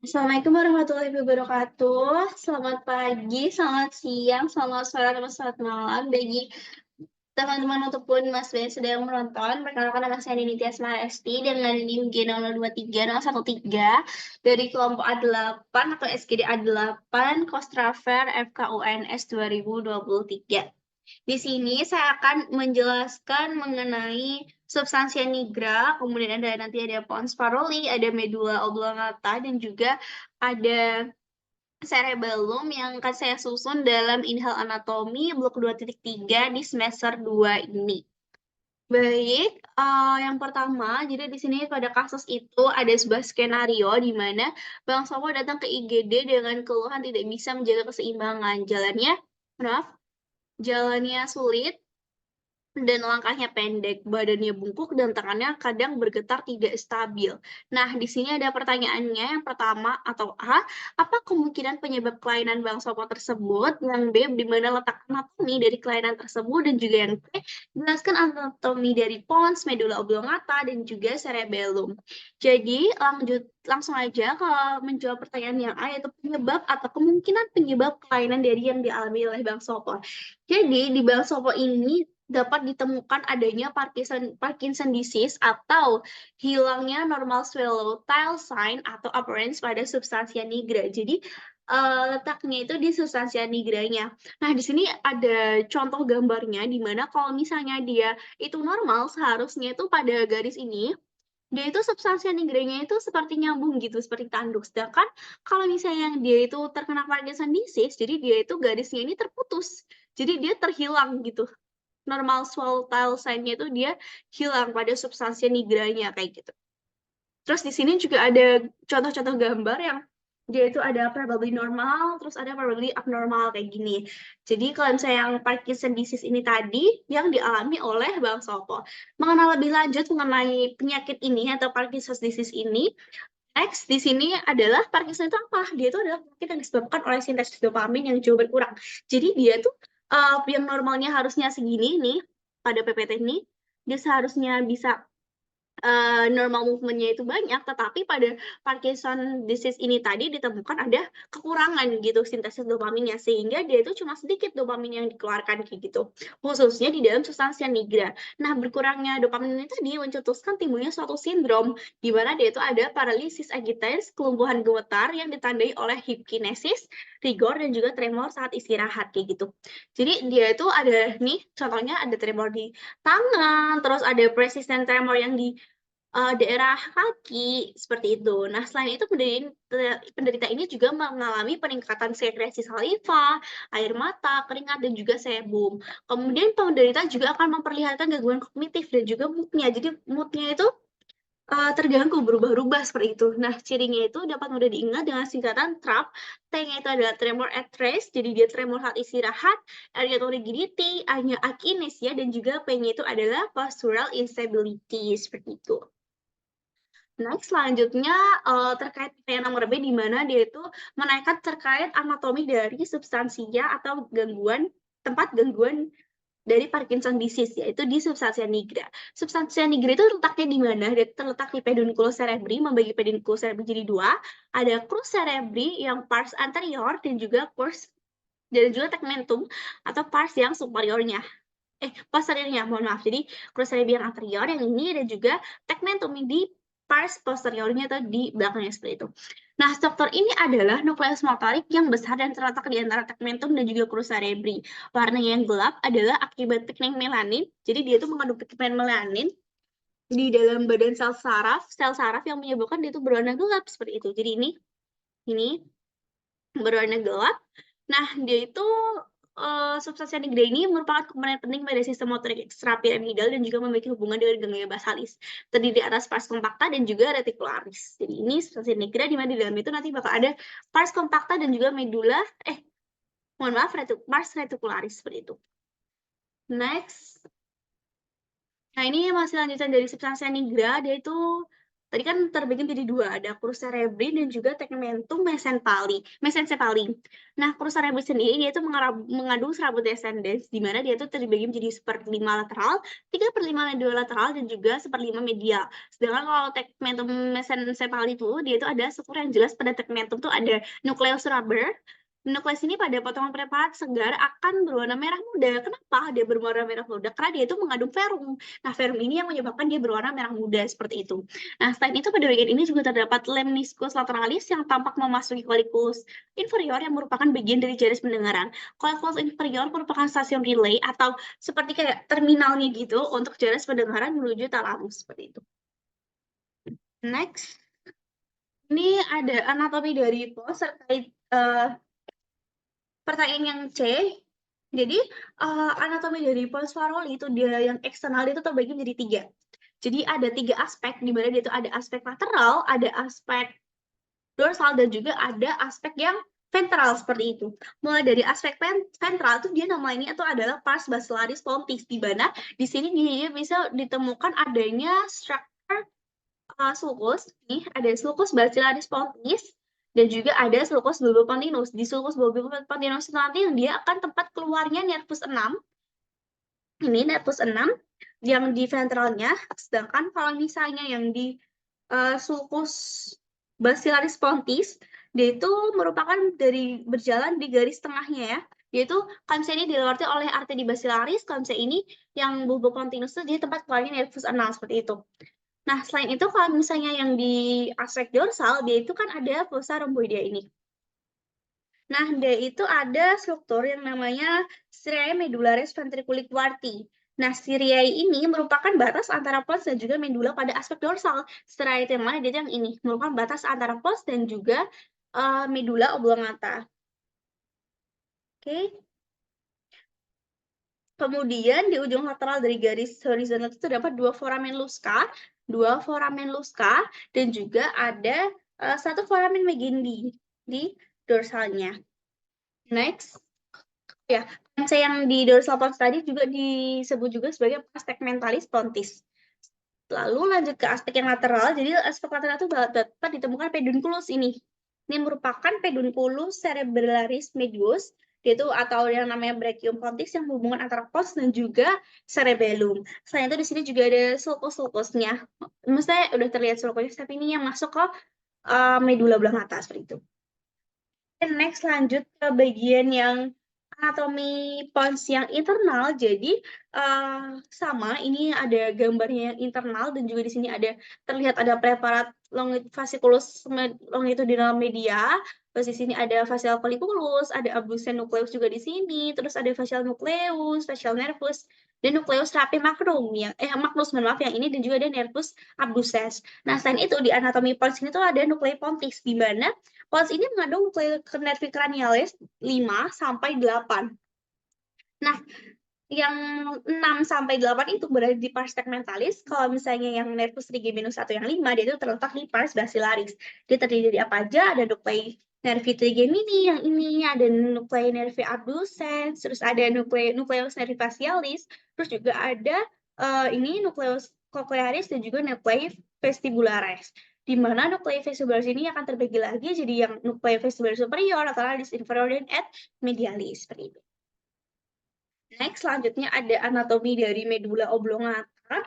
Assalamualaikum warahmatullahi wabarakatuh. Selamat pagi, selamat siang, selamat sore, atau selamat malam bagi teman-teman ataupun Mas B yang sedang menonton. Perkenalkan nama saya Nindya Asmaresti dengan NIM G023 dari kelompok A8 atau SGD A8 Kostraver FKUNS 2023. Di sini saya akan menjelaskan mengenai substansia nigra, kemudian nanti ada pons paroli, ada medula oblongata, dan juga ada cerebellum yang akan saya susun dalam Inhal Anatomi blok 2.3 di semester 2 ini. Baik, yang pertama, jadi di sini pada kasus itu ada sebuah skenario di mana Bang Sopo datang ke IGD dengan keluhan tidak bisa menjaga keseimbangan. Jalannya sulit, dan langkahnya pendek, badannya bungkuk, dan tangannya kadang bergetar tidak stabil. Nah, di sini ada pertanyaannya. Yang pertama atau A, apa kemungkinan penyebab kelainan Bang Sopo tersebut? Yang B, di mana letak anatomi dari kelainan tersebut? Dan juga yang C, jelaskan anatomi dari pons, medula oblongata, dan juga cerebellum. Jadi, langsung aja kalau menjawab pertanyaan yang A, yaitu penyebab atau kemungkinan penyebab kelainan dari yang dialami oleh Bang Sopo. Jadi, di Bang Sopo ini dapat ditemukan adanya Parkinson disease atau hilangnya normal swallowtail sign atau appearance pada substansia nigra. Jadi letaknya itu di substansia nigranya. Nah, di sini ada contoh gambarnya di mana kalau misalnya dia itu normal, seharusnya itu pada garis ini dia itu substansia nigranya itu seperti nyambung gitu, seperti tanduk. Sedangkan kalau misalnya dia itu terkena Parkinson disease, jadi dia itu garisnya ini terputus. Jadi dia terhilang gitu, normal swallowtail sign-nya itu dia hilang pada substansi nigranya kayak gitu. Terus di sini juga ada contoh-contoh gambar yang dia itu ada probably normal, terus ada probably abnormal kayak gini. Jadi kalau misalnya yang Parkinson disease ini tadi yang dialami oleh Bang Sopo. Mengenal lebih lanjut mengenai penyakit ini atau Parkinson disease ini, next di sini adalah Parkinson itu apa? Dia itu adalah penyakit yang disebabkan oleh sintesis dopamin yang jauh berkurang. Jadi dia tuh yang normalnya harusnya segini nih pada PPT ini, dia seharusnya bisa normal movement-nya itu banyak, tetapi pada Parkinson disease ini tadi ditemukan ada kekurangan gitu sintesis dopaminnya, sehingga dia itu cuma sedikit dopamin yang dikeluarkan kayak gitu, khususnya di dalam substansi nigra. Nah, berkurangnya dopamin ini tadi mencetuskan timbulnya suatu sindrom, di mana dia itu ada paralisis agitans, kelumpuhan gemetar yang ditandai oleh hipkinesis, rigor, dan juga tremor saat istirahat kayak gitu. Jadi dia itu ada nih, contohnya ada tremor di tangan, terus ada persistent tremor yang di daerah kaki, seperti itu. Nah, selain itu penderita ini juga mengalami peningkatan sekresi saliva, air mata, keringat, dan juga sebum. Kemudian penderita juga akan memperlihatkan gangguan kognitif dan juga mood-nya. Jadi mood-nya itu terganggu, berubah-ubah seperti itu. Nah, cirinya itu dapat mudah diingat dengan singkatan TRAP. T-nya itu adalah tremor at rest, jadi dia tremor saat istirahat. R-nya itu rigidity, A-nya akinesia, dan juga P-nya itu adalah postural instability, seperti itu. Next, selanjutnya terkait pertanyaan nomor B, di mana dia itu menaikkan terkait anatomi dari substansinya atau tempat gangguan dari Parkinson disease, yaitu di substansia nigra. Substansia nigra itu letaknya di mana? Dia terletak di pedunculus cerebri, membagi pedunculus cerebri jadi dua. Ada crus cerebri yang pars anterior dan juga tegmentum atau pars yang posteriornya, mohon maaf. Jadi crus cerebri yang anterior yang ini, dan juga tegmentum di pars posteriornya atau di belakangnya seperti itu. Nah, struktur ini adalah nukleus motorik yang besar dan terletak di antara tegmentum dan juga crus cerebri. Warna yang gelap adalah akibat pigmen melanin. Jadi dia itu mengandung pigmen melanin di dalam badan sel saraf yang menyebabkan dia itu berwarna gelap seperti itu. Jadi ini berwarna gelap. Nah, dia itu substansi nigra ini merupakan komponen penting pada sistem motorik ekstrapiramidal dan juga memiliki hubungan dengan ganglia basalis. Terdiri atas pars compacta dan juga reticularis. Jadi ini substansi nigra di mana di dalam itu nanti bakal ada pars compacta dan juga pars reticularis seperti itu. Next. Nah, ini masih lanjutan dari substansi nigra, dia itu Tadi kan terbagi menjadi dua, ada crus cerebri dan juga tegmentum mesencepali. Nah, crus cerebri sendiri dia itu mengandung serabut descendens, di mana dia itu terbagi menjadi 1/5 lateral, 3/5 medial lateral, dan juga 1/5 medial. Sedangkan kalau tegmentum mesencepali itu, dia itu ada struktur yang jelas pada tegmentum tuh ada nucleus rubber. Nukleus ini pada potongan preparat segar akan berwarna merah muda. Kenapa dia berwarna merah muda? Karena dia itu mengandung verum. Nah, verum ini yang menyebabkan dia berwarna merah muda seperti itu. Nah, selain itu pada bagian ini juga terdapat lemniscus lateralis yang tampak memasuki coliculus inferior yang merupakan bagian dari jaris pendengaran. Coliculus inferior merupakan stasiun relay atau seperti kayak terminalnya gitu untuk jaris pendengaran menuju talamus seperti itu. Next, ini ada anatomi dari pos terkait pertanyaan yang C. Jadi anatomi dari pons Farrelly itu dia yang eksternal itu terbagi menjadi 3. Jadi ada 3 aspek, di mana dia itu ada aspek lateral, ada aspek dorsal, dan juga ada aspek yang ventral seperti itu. Mulai dari aspek ventral itu dia namanya itu adalah pars basilaris pontis, di mana di sini dia bisa ditemukan adanya struktur sulcus. Nih ada sulcus basilaris pontis dan juga ada sulcus bulbopontinus. Di sulcus bulbopontinus nanti dia akan tempat keluarnya nervus 6. Ini nervus 6 yang di ventralnya, sedangkan kalau misalnya yang di sulcus basilaris pontis, dia itu merupakan dari berjalan di garis tengahnya ya. Yaitu kalau misalnya ini dilewati oleh arteri basilaris, kalau misalnya ini yang bulbopontinus itu dia tempat keluarnya nervus 6 seperti itu. Nah, selain itu kalau misalnya yang di aspek dorsal, dia itu kan ada fossa rhomboidea ini. Nah, dia itu ada struktur yang namanya striae medullaris ventriculi quarti. Nah, striae ini merupakan batas antara pons dan juga medula pada aspek dorsal. Striae itu yang mana? Dia yang ini, merupakan batas antara pons dan juga medula oblongata. Oke. Kemudian di ujung lateral dari garis horizontal itu terdapat 2 foramen lusca, dan juga ada 1 foramen megendi di dorsalnya. Next, ya, panca yang di dorsal pons tadi juga disebut juga sebagai pars tegmentalis pontis. Lalu lanjut ke aspek yang lateral. Jadi aspek lateral itu dapat ditemukan pedunculus ini. Ini merupakan pedunculus cerebralis medius, yaitu atau yang namanya brachium pontis yang menghubungkan antara pons dan juga cerebellum. Selain itu di sini juga ada sulcus-sulcusnya. Maksudnya udah terlihat sulcusnya, tapi ini yang masuk ke medula oblongata seperti itu. Dan next lanjut ke bagian yang anatomi pons yang internal. Jadi sama, ini ada gambarnya yang internal dan juga di sini ada terlihat ada preparat fasciculus longitudinal media. Terus di sini ada facial colliculus, ada abducens nucleus juga di sini, terus ada facial nucleus, facial nervus, dan nucleus rapi magnum yang magnus, maaf yang ini, dan juga ada nervus abducens. Nah, selain itu di anatomi pons ini tuh ada nuclei pontis, di mana pons ini mengandung nuclei nervi cranialis 5 sampai 8. Nah, yang 6 sampai 8 itu berada di pars tegmentalis. Kalau misalnya yang nervus trigeminus atau yang 5, dia itu terletak di pars basilaris. Dia terdiri dari apa aja? Ada nuclei nervi trigemini, yang ini ada nuclei nervi abducens, terus ada nucleus nervi facialis, terus juga ada ini nucleus cochlearis dan juga nuclei vestibularis. Di mana nuclei vestibularis ini akan terbagi lagi jadi yang nuclei vestibularis superior, lateralis, inferior, dan medialis seperti itu. Next, selanjutnya ada anatomi dari medula oblongata.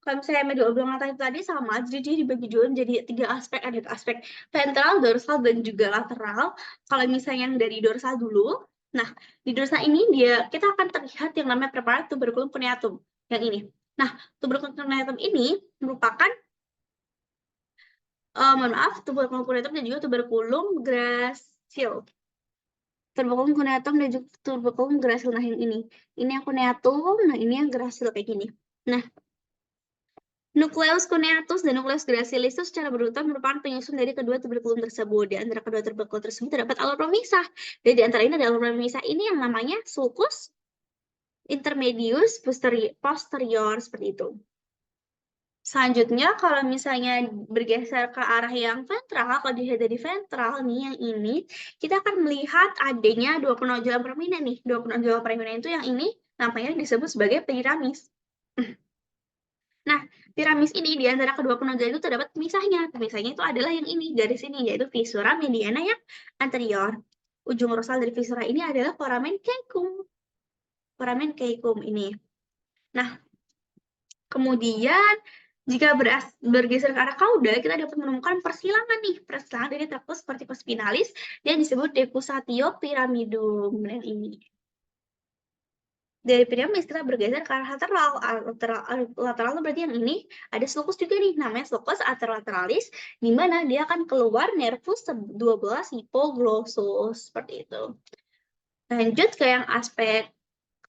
Kalau misalnya medula oblongata itu tadi sama, jadi dia dibagi juga menjadi 3 aspek, ada aspek ventral, dorsal, dan juga lateral. Kalau misalnya yang dari dorsal dulu, nah di dorsal ini kita akan terlihat yang namanya preparat tuberculum cuneatum, yang ini. Nah, tuberculum cuneatum ini merupakan tuberculum cuneatum dan juga tuberculum gracile. Tuberculum cuneatum dan juga tuberculum gracile. Nah, yang ini yang cuneatum, nah ini yang gracile kayak gini. Nah, nucleus cuneatus dan nucleus gracilis itu secara berurutan merupakan penyusun dari kedua tuberculum tersebut. Di antara kedua tuberculum tersebut terdapat alur pemisah. Dan di antara ini ada alur pemisah ini yang namanya sulcus intermedius posterior seperti itu. Selanjutnya, kalau misalnya bergeser ke arah yang ventral, kalau dilihat dari ventral nih, yang ini, kita akan melihat adanya 2 penonjolan prominent nih. 2 penonjolan prominent itu yang ini namanya disebut sebagai piramis. Nah, piramis ini di antara kedua penaga itu terdapat pemisahnya. Pemisahnya itu adalah yang ini, garis ini, yaitu visura mediana yang anterior. Ujung dorsal dari visura ini adalah foramen caecum. Foramen caecum ini. Nah, kemudian jika bergeser ke arah caudal, kita dapat menemukan persilangan nih, persilangan dari tractus verticus spinalis yang disebut decussatio pyramidum. Yang ini. Dari piramis kita bergeser ke arah lateral. Lateral itu berarti yang ini ada sulcus juga nih, namanya sulcus anterolaterales, di mana dia akan keluar nervus 12 hipoglossus seperti itu. Lanjut ke yang aspek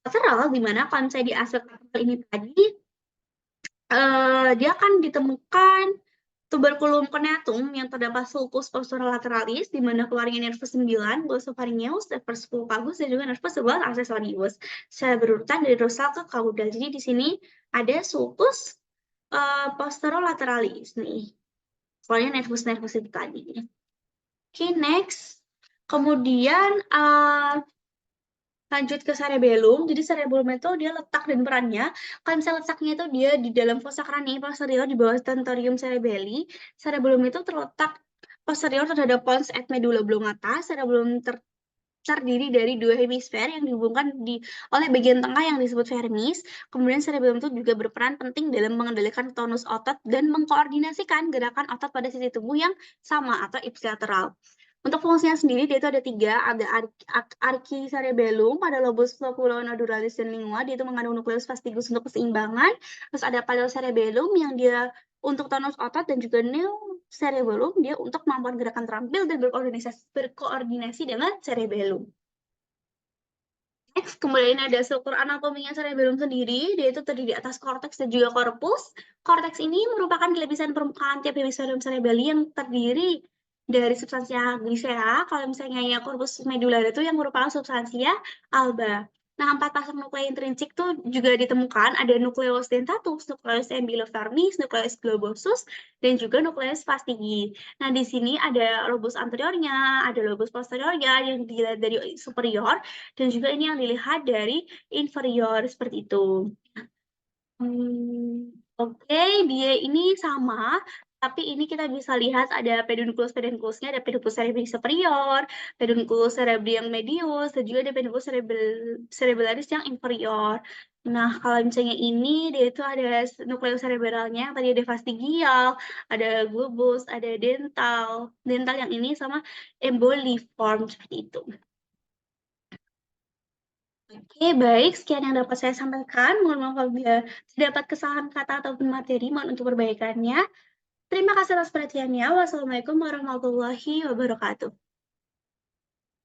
lateral, di mana kalau misalnya di aspek lateral ini tadi dia akan ditemukan tuberculum corneatum yang terdapat sulcus posterolaterales di mana keluarnya nervus 9, glossopharyngeus, nervus vulgus, dan juga nervus 11 accessorius. Secara berurutan dari dorsal ke caudal. Jadi di sini ada sulcus posterolaterales nih. Keluarnya nervus-nervus itu tadi. Oke, next. Kemudian lanjut ke cerebellum. Jadi cerebellum itu dia letak dan perannya, kalau misalnya letaknya itu dia di dalam fossa cranii posterior di bawah tentorium cerebelli. Cerebellum itu terletak posterior terhadap pons et medulla oblongata. Cerebellum terdiri dari dua hemisfer yang dihubungkan oleh bagian tengah yang disebut vermis. Kemudian cerebellum itu juga berperan penting dalam mengendalikan tonus otot dan mengkoordinasikan gerakan otot pada sisi tubuh yang sama atau ipsilateral. Untuk fungsinya sendiri, dia itu ada 3, ada archi cerebellum, ada lobus flocculonodularis dan lingua, dia itu mengandung nukleus vastigus untuk keseimbangan, terus ada paleocerebellum yang dia untuk tonus otot, dan juga neocerebellum dia untuk kemampuan gerakan terampil dan berkoordinasi dengan cerebellum. Next, kemudian ada struktur anatominya cerebellum sendiri, dia itu terdiri atas korteks dan juga korpus. Korteks ini merupakan lapisan permukaan tiap hemisferium cerebelli yang terdiri dari substansia grisea. Kalau misalnya ya korpus medular itu yang merupakan substansia alba. Nah, 4 pasang nuklei intrinsik tuh juga ditemukan, ada nukleus dentatus, nukleus embiliformis, nukleus globosus, dan juga nukleus fastigi. Nah, di sini ada lobus anteriornya, ada lobus posteriornya yang dilihat dari superior, dan juga ini yang dilihat dari inferior, seperti itu. Oke, dia ini sama, tapi ini kita bisa lihat ada pedunculus-pedunculusnya, ada pedunculus cerebri superior, pedunculus cerebri yang medius, dan juga ada pedunculus cerebellaris yang inferior. Nah, kalau misalnya ini, dia itu ada nukleus cerebralnya, tadi ada fastigial, ada globus, ada dental. Dental yang ini sama emboliform, seperti itu. Oke, baik. Sekian yang dapat saya sampaikan. Mohon maaf apabila terdapat kesalahan kata ataupun materi, mohon untuk perbaikannya. Terima kasih atas perhatiannya. Wassalamualaikum warahmatullahi wabarakatuh.